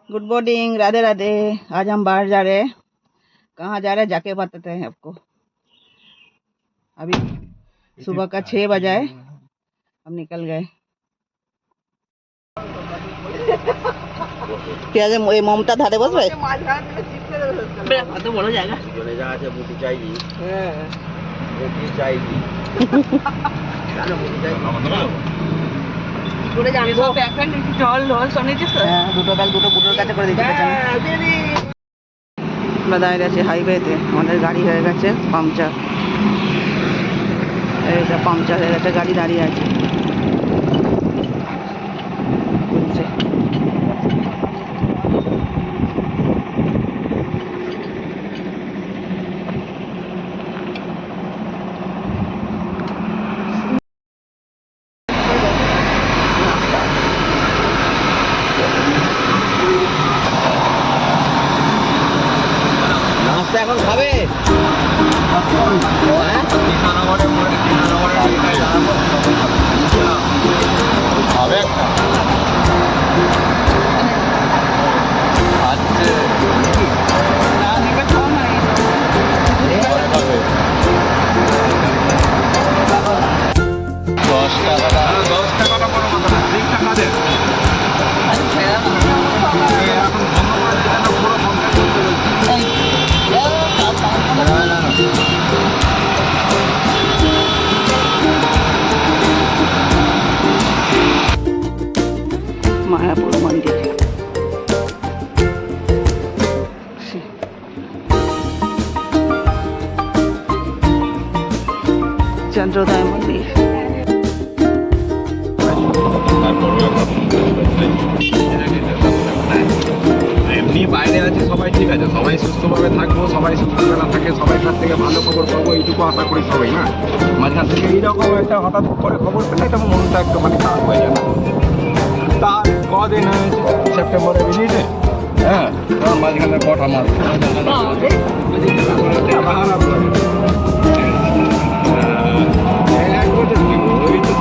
Good morning, Radhe Radhe. आज हम बाहर जा रहे हैं। कहाँ जा रहे हैं जाके बताते हैं आपको। अभी सुबह का 6 बजा है, हम निकल गए। क्या ममता धारे बस भाई तो बड़ा जाएगा আমরা দাঁড়িয়ে আছি হাইওয়েতে। আমাদের গাড়ি হয়ে গেছে পাংচার, এইটা পাংচার হয়ে গেছে, গাড়ি দাঁড়িয়ে আছে। এখন খাবে मायापुर मंदिर, चंद्रोदय मंदिर। এমনি বাইরে আছে সবাই, ঠিক আছে, সবাই সুস্থভাবে থাকবো, সবাই সুস্থভাবে থাকে, সবাই কাছ থেকে ভালো খবর পাবো, এইটুকু আশা করি সবাই। না মাঝখান থেকে এইরকম একটা হঠাৎ করে খবর পেলে তখন মনটা একটুখানি খারাপ হয়ে যাবে। তার কদিন হয়েছে সেপ্টেম্বরে বেরিয়েছে, হ্যাঁ, মাঝখানে কটা মাস এক বছর কি ওই তো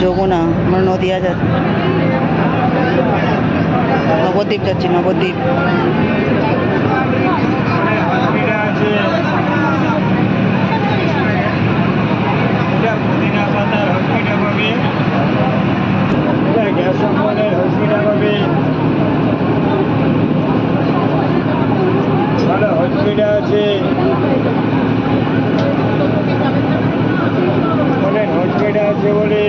যমুনা, আমরা নদিয়া যাচ্ছি, নবদ্বীপ যাচ্ছি, নবদ্বীপ। হসপিটাল আছে, অনেক হসপিটাল আছে বলে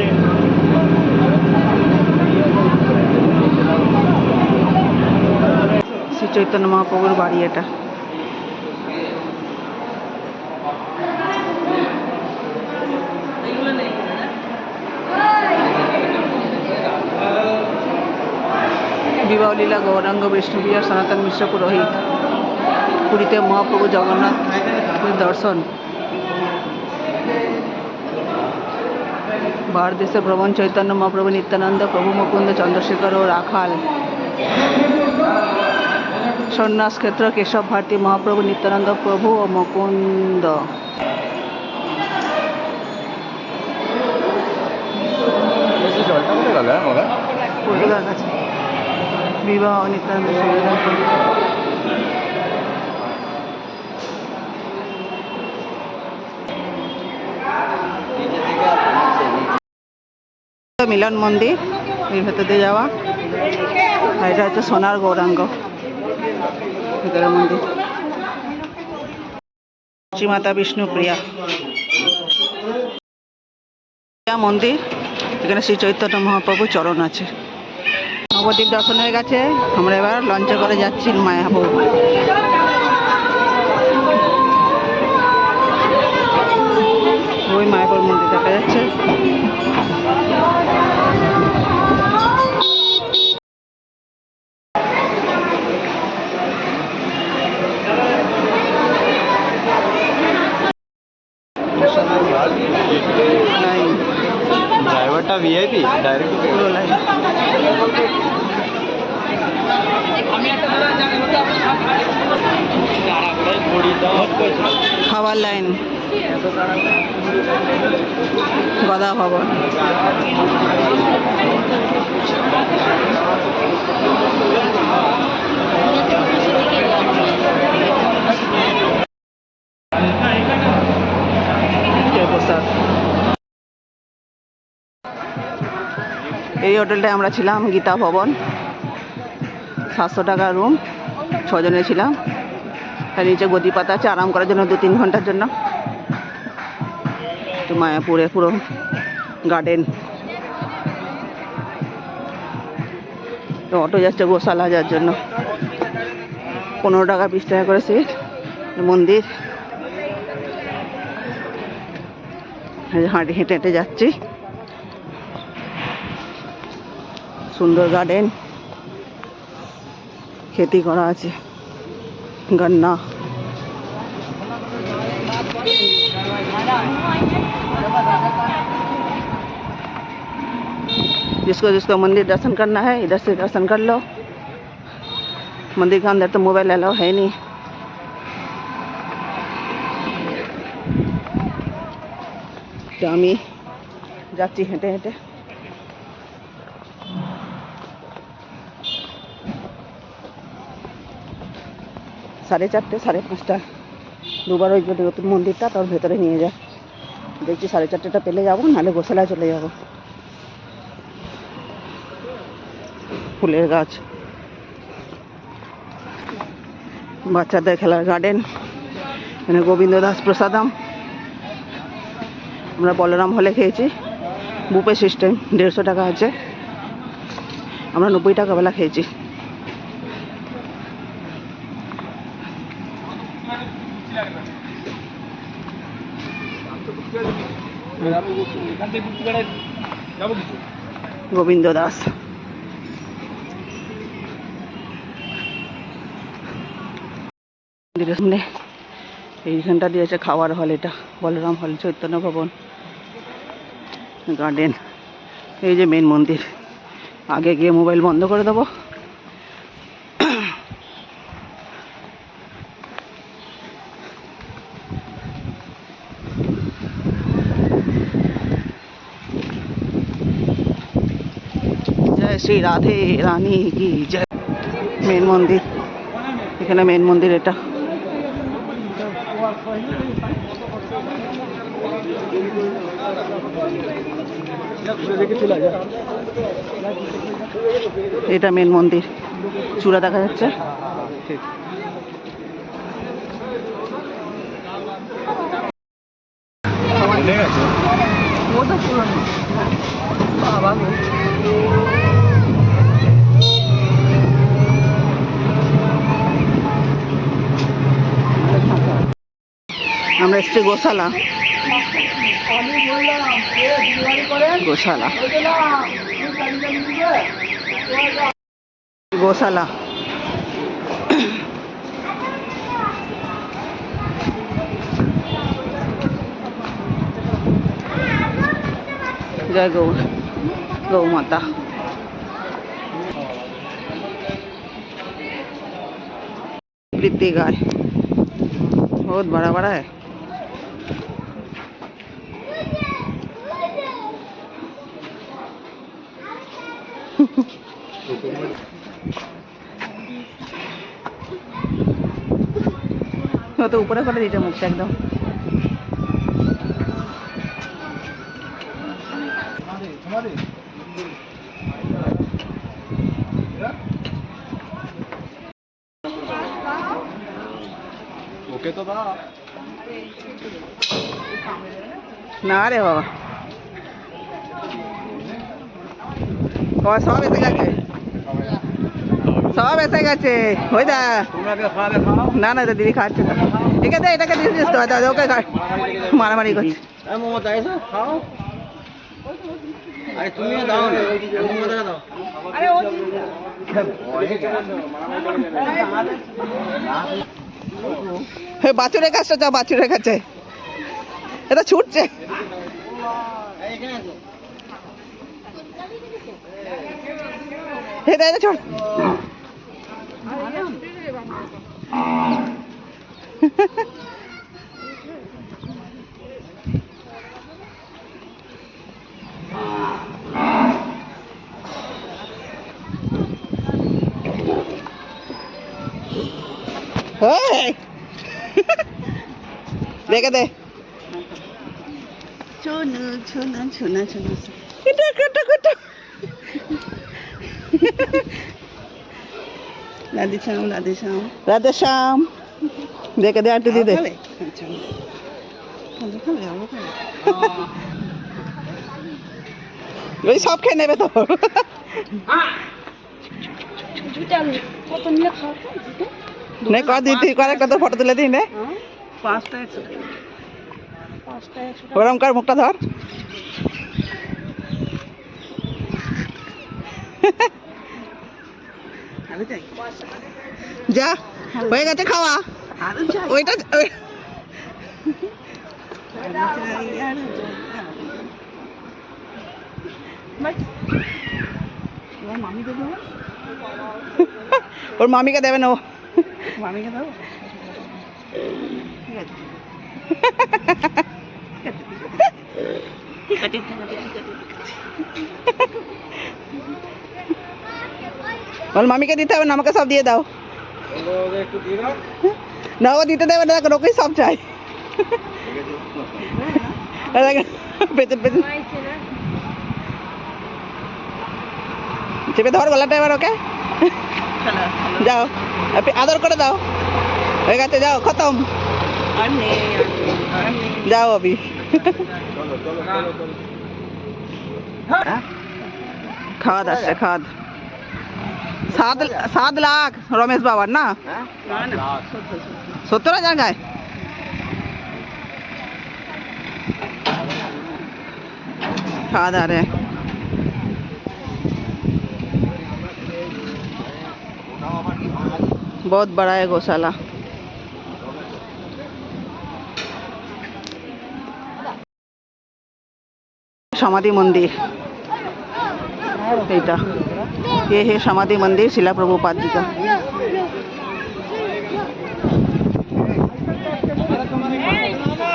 শ্রী চৈতন্য মহাপ্রভুর বাড়ি এটা। বিবাহলীলা গৌরাঙ্গ বিষ্ণুবিহার সনাতন মিশ্র পুরোহিত। পুরীতে মহাপ্রভু জগন্নাথ দর্শন। बाहर देशे भ्रमण चैतन्य महाप्रभु नित्यानंद प्रभु मुकुंद चंद्रशेखर और राखाल। सन्यास क्षेत्र केशव भारती महाप्रभु नित्यानंद प्रभु और मुकुंद। विवाह नित्यानंद মিলন মন্দির, এর ভেতর দিয়ে যাওয়া। আর এটা হচ্ছে সোনার গৌরাঙ্গ ভিতরের মন্দির। শ্রীমাতা বিষ্ণুপ্রিয়া মন্দির, এখানে শ্রী চৈতন্য মহাপ্রভু চরণ আছে। নবদ্বীপ দর্শন হয়ে গেছে, আমরা এবার লঞ্চে করে যাচ্ছি মায়াপুর। ওই মায়াপুর মন্দির দেখা যাচ্ছে। नहीं ব্যাপারটা ভিআইপি ডাইরেক্ট পুরো লাইন। খাবার লাইন, গদা ভবন। প্রসাদ। এই হোটেলটায় আমরা ছিলাম, গীতা ভবন। 700 টাকা রুম, 6 জনে ছিলাম। তার নিচে গদি পাতা আছে আরাম করার জন্য 2-3 ঘন্টার জন্য। তো মায়াপুরে পুরো গার্ডেন। তো অটো যাচ্ছে গোশালা যাওয়ার জন্য, 15 টাকা 20 টাকা করে সিট। মন্দির হাঁটে হেঁটে হেঁটে যাচ্ছি। সুন্দর গার্ডেন, খেতি করা আছে, गन्ना। जिसको जिसको मंदिर दर्शन करना है इधर से दर्शन कर लो। मंदिर के अंदर तो मोबाइल अलाउ है नहीं। तो আমি যাচ্ছি হেঁটে হেঁটে। সাড়ে 4টে 5:30 দুবার ওই নতুন মন্দিরটা তার ভেতরে নিয়ে যায়। দেখছি 4:30টা পেলে যাবো, নাহলে গোশালায় চলে যাব। ফুলের গাছ, বাচ্চাদের খেলার গার্ডেন। এখানে গোবিন্দ দাস প্রসাদম। আমরা বলরাম হলে খেয়েছি, বুফে সিস্টেম, 150 টাকা আছে। আমরা 90 টাকা বেলা খেয়েছি। গোবিন্দ দাস মন্দিরের সামনে এইখানটা দিয়েছে খাওয়ার হল। এটা বলরাম হল, চৈতন্য ভবন, গার্ডেন। এই যে মেন মন্দির। আগে গিয়ে মোবাইল বন্ধ করে দেবো। জয় শ্রী রাধে রানী কি জয়। মেন মন্দির, এখানে মেন মন্দির এটা। এটা মেন মন্দির, চূড়া দেখা যাচ্ছে। আমরা এসছি গোশালা। গোশালা গোশালা जय गौ गौ माता। प्रीति गाय बहुत बड़ा बड़ा है। तो ऊपर कर दीजिए मुझसे एकदम। ओके तो था ना रे बाबा, और सब ऐसे गए, सब ऐसे गए हो जा। ना ना तो दीदी खाচ্ছে না। ঠিক আছে এটাকে দিয়ে দিস তো, দাদা ওকে মারামারি করছে। মোমো চাইছো খাও। আরে তুমি দাও না, মোমো দাও। আরে ও হে বাছুরের কাছে যা, বাছুরের কাছে এটা ছুটছে। हे दे छोड़ देखे दे छोना छोना छोना छोना कुटा कुटा कुटा राधे श्याम राधे श्याम राधे श्याम देखे दे आंटी दी दे ওই সব খেয়ে নেবে তো নে কর দিতে কর একটা তো ফটো তুলে দিই নে 5টা 100 ওরম কর মুখটা ধর যা হয়ে গেছে খাওয়া ওইটা ওর মামিকে দেবে না ও মামিকে দেবো ঠিক আছে বল মামিকে দিতে হবে না আমাকে সব দিয়ে দাও না ও দিতে দেবে না ওকেই সব চাই পেছন পেছন চেপে ধর গলাটা এবার ওকে যাও আদর করে দাও হয়ে গেছে যাও খতম যাও अभी খাওয়া আসছে খাওয়া 7 লাখ রমেশ বাবার না 70,000 গায়ে খাওয়া দাওয়া রে बहुत बड़ा है गौशाला समाधि मंदिर ये है समाधि मंदिर शिला प्रभुपाद जी का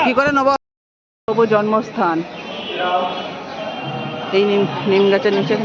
কি করে নব প্রভু জন্মস্থান এই নিম গাছের নিচে